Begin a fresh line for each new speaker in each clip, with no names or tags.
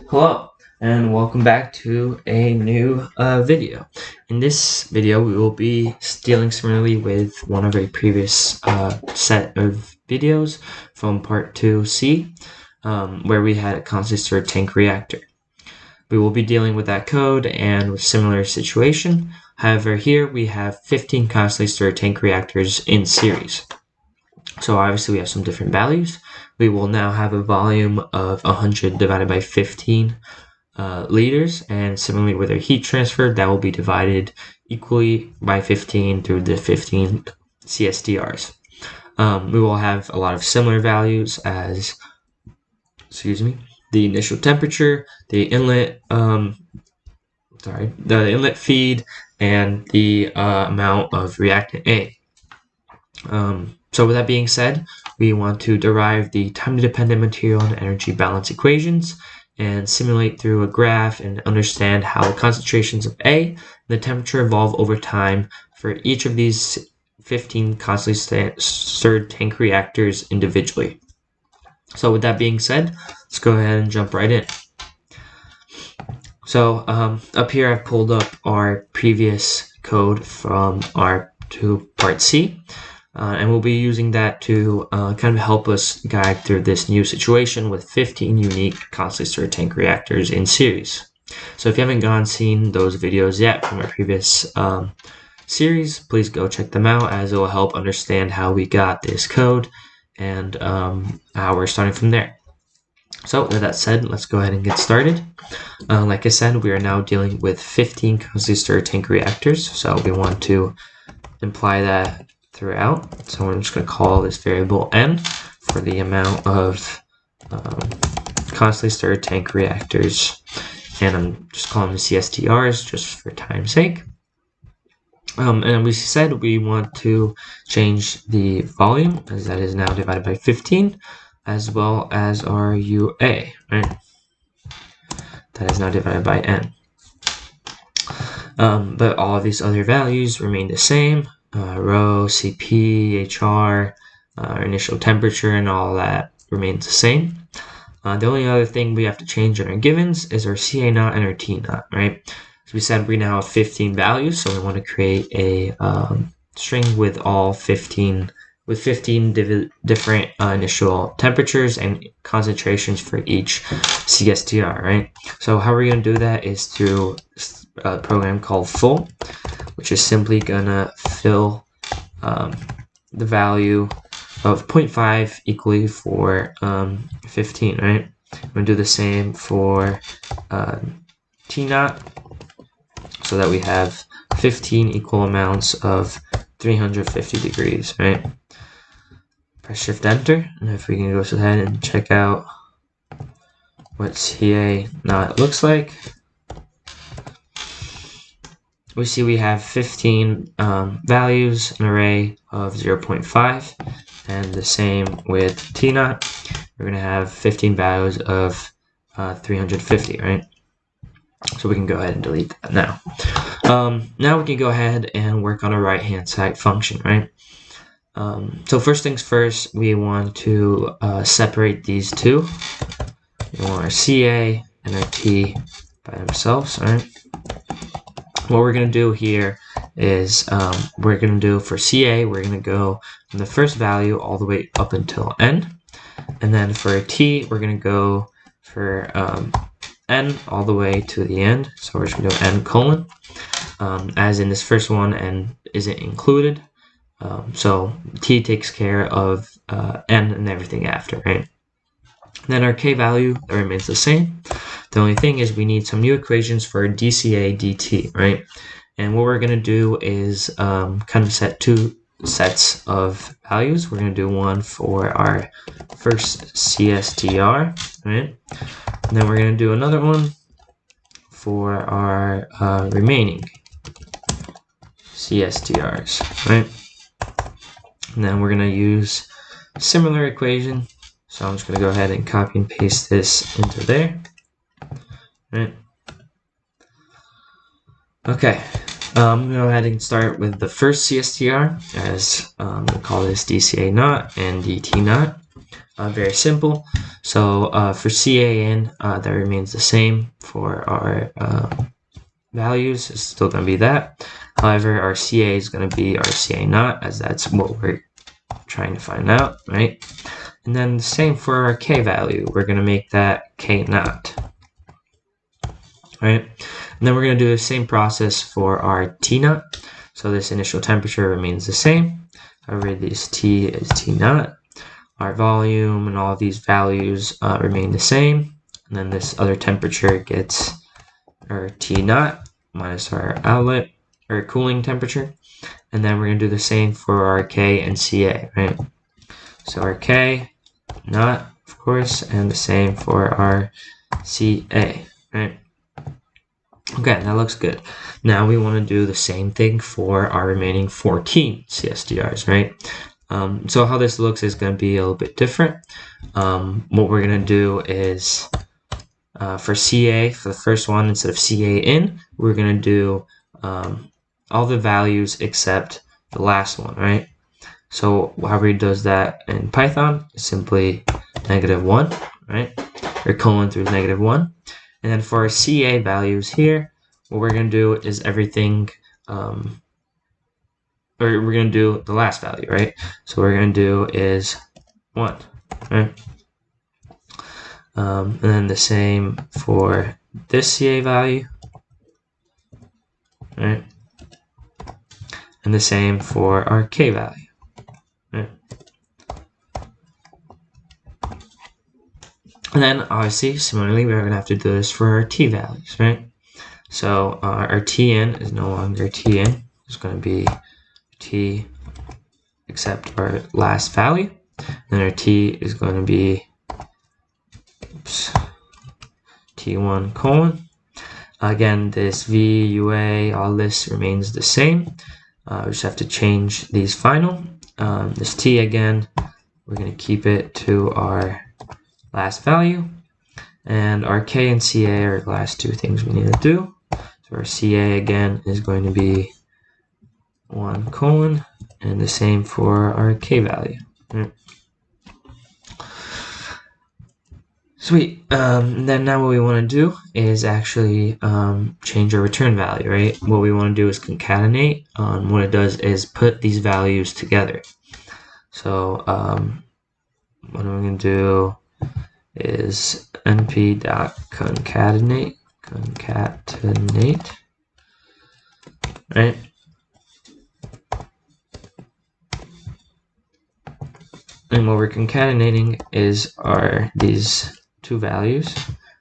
Hello, and welcome back to a new video. In this video, we will be dealing similarly with one of a previous set of videos from Part 2C, where we had a constantly stirred tank reactor. We will be dealing with that code and with similar situation. However, here we have 15 constantly stirred tank reactors in series. So obviously we have some different values. We will now have a volume of 100 divided by 15 liters, and similarly with our heat transfer, that will be divided equally by 15 through the 15 CSTRs. We will have a lot of similar values as, the initial temperature, the inlet, the inlet feed, and the amount of reactant A. So with that being said, we want to derive the time-dependent material and energy balance equations and simulate through a graph and understand how the concentrations of A and the temperature evolve over time for each of these 15 constantly stirred tank reactors individually. So with that being said, let's go ahead and jump right in. So up here I've pulled up our previous code from our Part C. And we'll be using that to kind of help us guide through this new situation with 15 unique constantly stirred tank reactors in series. So if you haven't seen those videos yet from our previous series, please go check them out, as it will help understand how we got this code and how we're starting from there. So with that said, let's go ahead and get started. Like I said, we are now dealing with 15 constantly stirred tank reactors, so we want to imply that throughout. So I'm just going to call this variable n for the amount of constantly stirred tank reactors, and I'm just calling them CSTRs just for time's sake. And we said we want to change the volume, as that is now divided by 15, as well as our UA, right? That is now divided by n. But all of these other values remain the same. Rho, CP, HR, initial temperature, and all that remains the same. The only other thing we have to change in our givens is our CA naught and our T naught, right? So we said we now have 15 values, so we want to create a string with all 15 different initial temperatures and concentrations for each CSTR, right? So how we're going to do that is through a program called full, which is simply gonna fill the value of 0.5 equally for 15, right? I'm gonna do the same for T naught, so that we have 15 equal amounts of 350 degrees, right? Press Shift Enter, and if we can go ahead and check out what CA naught looks like, we see we have 15 values, an array of 0.5, and the same with T naught. We're going to have 15 values of 350, right? So we can go ahead and delete that now. Now we can go ahead and work on a right-hand side function, right? So first things first, we want to separate these two. We want our CA and our T by themselves, right? What we're going to do here is we're going to do for CA, we're going to go from the first value all the way up until n. And then for T, we're going to go for n all the way to the end. So we're just going to do n colon. As in this first one, n isn't included. So T takes care of n and everything after, right? Then our K value, that remains the same. The only thing is we need some new equations for dCA dt, right? And what we're going to do is kind of set two sets of values. We're going to do one for our first CSTR, right? And then we're going to do another one for our remaining CSTRs, right? And then we're going to use a similar equation. So I'm just going to go ahead and copy and paste this into there. Right. Okay, I'm going to go ahead and start with the first CSTR, as we'll call this dCA naught and dt naught. Very simple. So for CAN, that remains the same for our values. It's still going to be that. However, our CA is going to be our CA naught, as that's what we're trying to find out, right? And then the same for our K value. We're going to make that K naught, right? And then we're going to do the same process for our T naught. So this initial temperature remains the same. However, this T is T naught. Our volume and all of these values remain the same. And then this other temperature gets our T naught minus our outlet or cooling temperature. And then we're going to do the same for our K and CA, right? So our K naught, of course, and the same for our CA, right? Okay, that looks good. Now we want to do the same thing for our remaining 14 CSTRs, right? So how this looks is going to be a little bit different. What we're going to do is for CA, for the first one, instead of CA in, we're going to do all the values except the last one, right? So however he does that in Python is simply -1, right? Or colon through -1. And then for our CA values here, what we're going to do is everything, or we're going to do the last value, right? So what we're going to do is 1, right? And then the same for this CA value, right? And the same for our K value, right? And then obviously, similarly, we're going to have to do this for our T values, right? So our Tn is no longer Tn. It's going to be T except our last value. And our T is going to be T1 colon. Again, this V, UA, all this remains the same. We just have to change these final. This T again, we're going to keep it to our last value. And our K and CA are the last two things we need to do. So our CA again is going to be 1 colon, and the same for our K value. Right. Sweet. Then now what we want to do is actually change our return value, right? What we want to do is concatenate. What it does is put these values together. So what I'm going to do is np.concatenate, right? And what we're concatenating is these two values.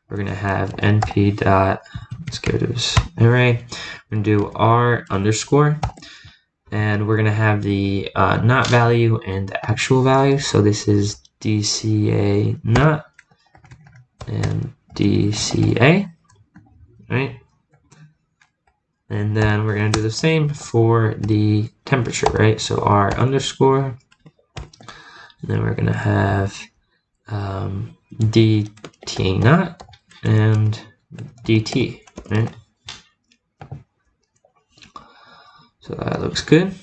We're going to have np dot, let's go to this array. We're going to do r underscore, and we're going to have the not value and the actual value. So this is dca not and dca, right? And then we're going to do the same for the temperature, right? So r underscore, and then we're going to have dt naught and dt, right? So that looks good.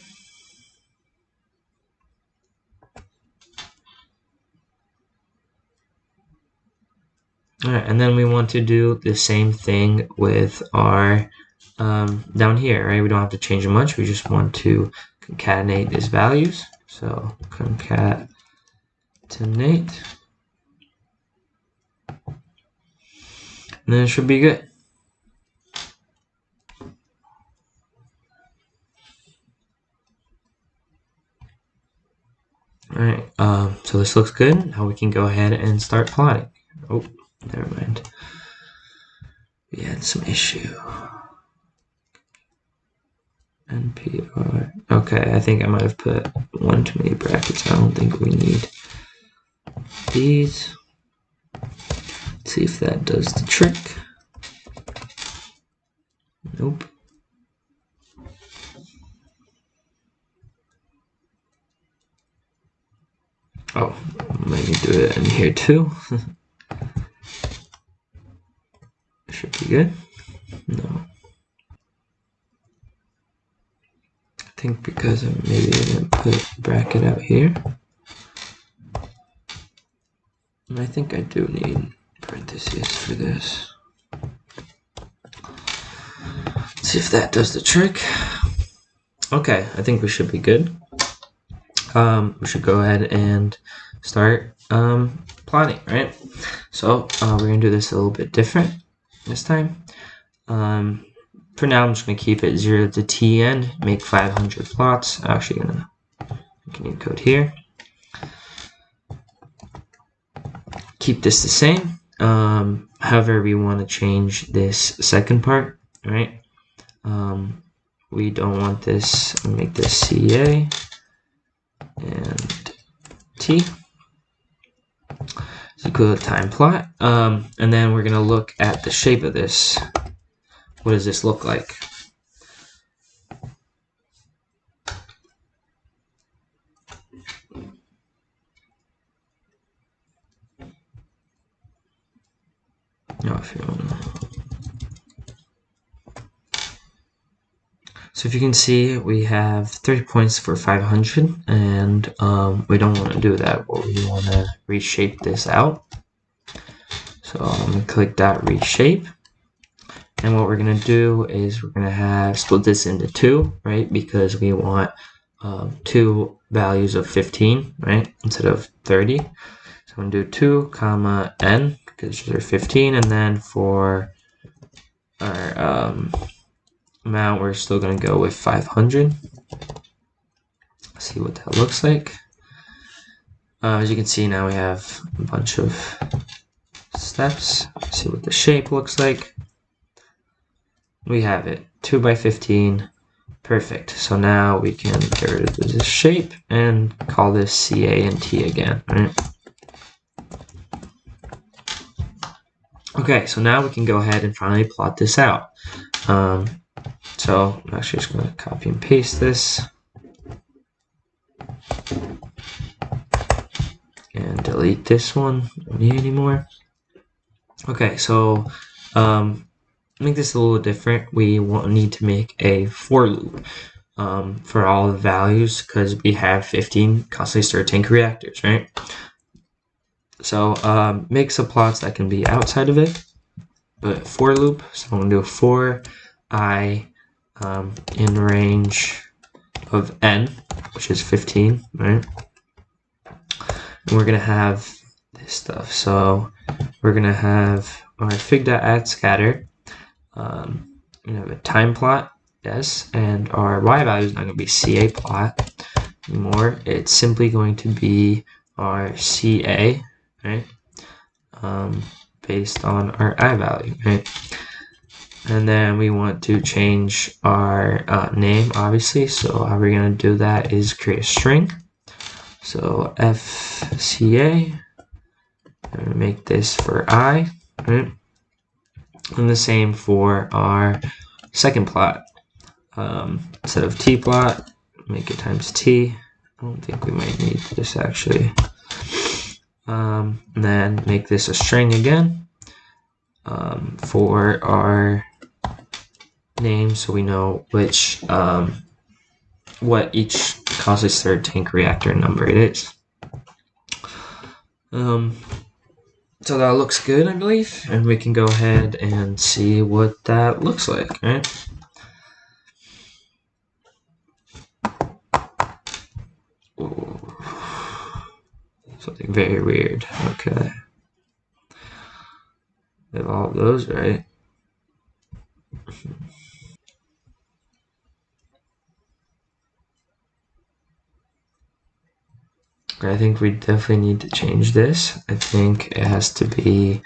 All right, and then we want to do the same thing with our down here, right? We don't have to change it much. We just want to concatenate these values. So concatenate. And then it should be good. All right, so this looks good. Now we can go ahead and start plotting. Oh, never mind. We had some issue. NPR. Okay, I think I might have put one too many brackets. I don't think we need these. Let's see if that does the trick. Nope. Oh, might need to do it in here too. Should be good. No. I think because maybe I didn't put a bracket out here. And I think I do need parentheses for this. Let's see if that does the trick. Okay, I think we should be good. We should go ahead and start plotting, right? So we're gonna do this a little bit different this time. For now, I'm just gonna keep it 0 to Tn, make 500 plots. I'm actually gonna make code here. Keep this the same. However, we want to change this second part, right? We don't want this. Make this CA and T is equal to time plot. And then we're gonna look at the shape of this. What does this look like? So if you can see, we have 30 points for 500, and we don't want to do that. We want to reshape this out. So I'm going to click dot reshape. And what we're going to do is we're going to have split this into two, right? Because we want two values of 15, right? Instead of 30. So I'm going to do 2 comma n because they're 15, and then for our amount, we're still going to go with 500. See what that looks like. As you can see, now we have a bunch of steps. See what the shape looks like. We have it 2 by 15. Perfect. So now we can get rid of this shape and call this CA and T again, right? Okay, so now we can go ahead and finally plot this out. So I'm actually just going to copy and paste this and delete this one. Don't need anymore. Okay, so make this a little different. We need to make a for loop for all the values because we have 15 constantly stirred tank reactors, right? So make some plots that can be outside of it, but for loop. So I'm going to do a for I in range of n, which is 15, right? And we're going to have this stuff. So we're going to have our fig.add_scatter. We have a time plot, yes, and our y value is not going to be CA plot anymore. It's simply going to be our CA, right? Based on our I value, right? And then we want to change our name, obviously. So how we're going to do that is create a string. So FCA, and make this for I, right? And the same for our second plot. Instead of T plot, make it times T. I don't think we might need this actually. And then make this a string again for our name, so we know which what each constantly stirred tank reactor number it is. So that looks good, I believe, and we can go ahead and see what that looks like, right? Ooh. Something very weird. Okay. We have all of those, right? I think we definitely need to change this. I think it has to be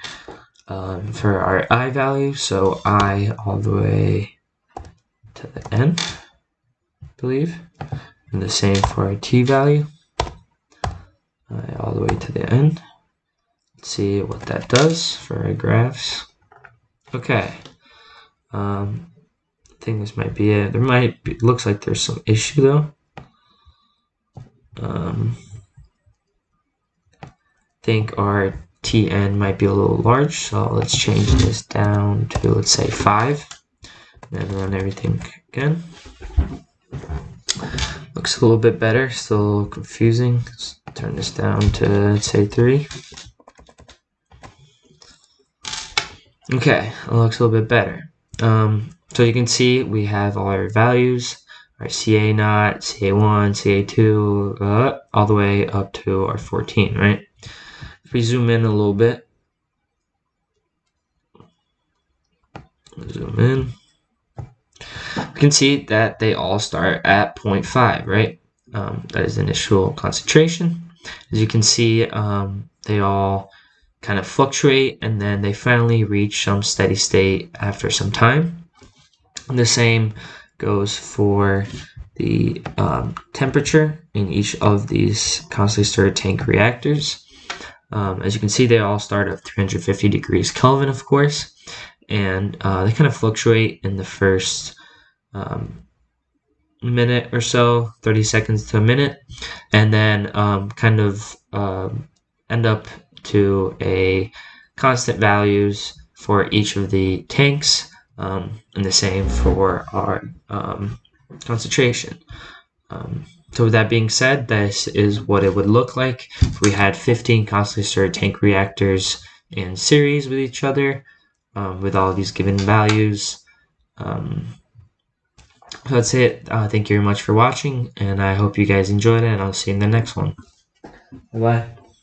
for our I value, so I all the way to the n, I believe. And the same for our T value, I all the way to the n. Let's see what that does for our graphs. Okay. I think this might be it. There might be, looks like there's some issue though. I think our Tn might be a little large, so let's change this down to, let's say, 5, and then run everything again. Looks a little bit better, still a little confusing. Let's turn this down to, let's say, 3. Okay, it looks a little bit better. So you can see we have all our values, our CA naught, CA1, CA2, all the way up to our 14, right? If we zoom in a little bit, zoom in, we can see that they all start at 0.5, right? That is initial concentration. As you can see, they all kind of fluctuate and then they finally reach some steady state after some time. And the same goes for the temperature in each of these constantly stirred tank reactors. As you can see, they all start at 350 degrees Kelvin, of course, and they kind of fluctuate in the first minute or so, 30 seconds to a minute, and then kind of end up to a constant values for each of the tanks, and the same for our concentration. So with that being said, this is what it would look like if we had 15 constantly stirred tank reactors in series with each other, with all these given values. So that's it. Thank you very much for watching, and I hope you guys enjoyed it, and I'll see you in the next one. Bye-bye.